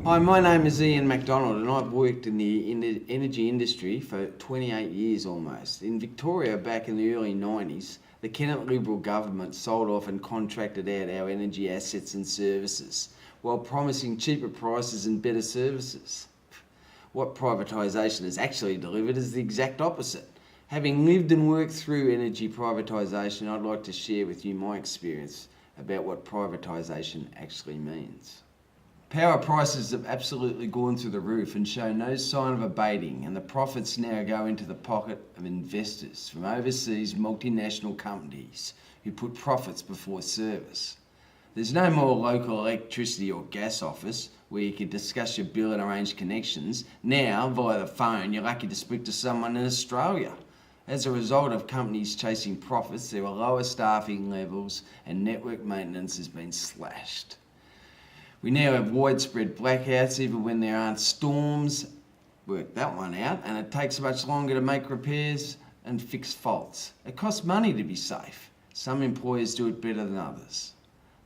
Hi, my name is MacDonald and I've worked in the energy industry for 28 years almost. In Victoria back in the early 90s, the Kennett Liberal government sold off and contracted out our energy assets and services while promising cheaper prices and better services. What privatisation has actually delivered is the exact opposite. Having lived and worked through energy privatisation, I'd like to share with you my experience about what privatisation actually means. Power prices have absolutely gone through the roof and show no sign of abating, and the profits now go into the pocket of investors from overseas multinational companies who put profits before service. There's no more local electricity or gas office where you can discuss your bill and arrange connections. Now, via the phone, you're lucky to speak to someone in Australia. As a result of companies chasing profits, there are lower staffing levels and network maintenance has been slashed. We now have widespread blackouts even when there aren't storms. Work that one out, and it takes much longer to make repairs and fix faults. It costs money to be safe. Some employers do it better than others.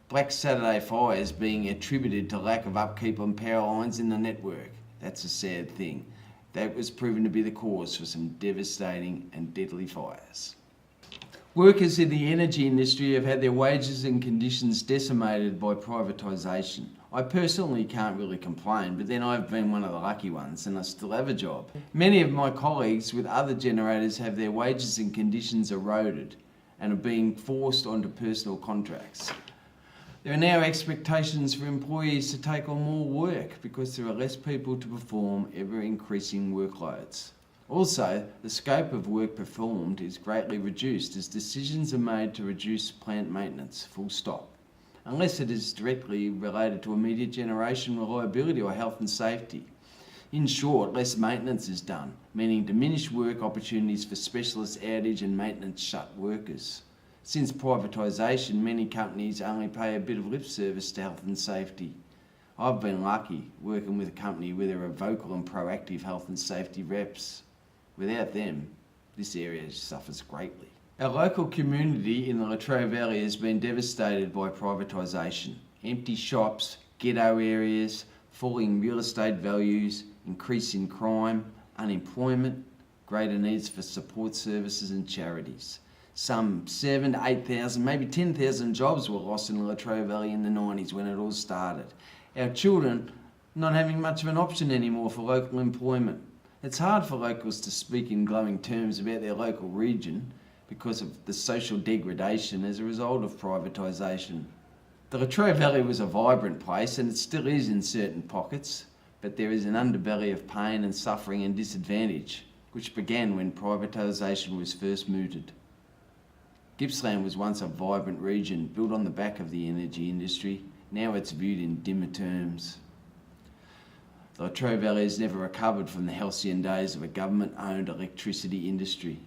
Black Saturday fires being attributed to lack of upkeep on power lines in the network. That's a sad thing. That was proven to be the cause for some devastating and deadly fires. Workers in the energy industry have had their wages and conditions decimated by privatisation. I personally can't really complain, but then I've been one of the lucky ones and I still have a job. Many of my colleagues with other generators have their wages and conditions eroded and are being forced onto personal contracts. There are now expectations for employees to take on more work because there are less people to perform ever-increasing workloads. Also, the scope of work performed is greatly reduced as decisions are made to reduce plant maintenance, full stop, unless it is directly related to immediate generation reliability or health and safety. In short, less maintenance is done, meaning diminished work opportunities for specialist outage and maintenance shut workers. Since privatisation, many companies only pay a bit of lip service to health and safety. I've been lucky working with a company where there are vocal and proactive health and safety reps. Without them, this area suffers greatly. Our local community in the Latrobe Valley has been devastated by privatisation. Empty shops, ghetto areas, falling real estate values, increase in crime, unemployment, greater needs for support services and charities. Some 7,000 to 8,000, maybe 10,000 jobs were lost in the Latrobe Valley in the 90s when it all started. Our children not having much of an option anymore for local employment. It's hard for locals to speak in glowing terms about their local region because of the social degradation as a result of privatisation. The Latrobe Valley was a vibrant place and it still is in certain pockets, but there is an underbelly of pain and suffering and disadvantage, which began when privatisation was first mooted. Gippsland was once a vibrant region built on the back of the energy industry. Now it's viewed in dimmer terms. The Latrobe Valley has never recovered from the halcyon days of a government-owned electricity industry.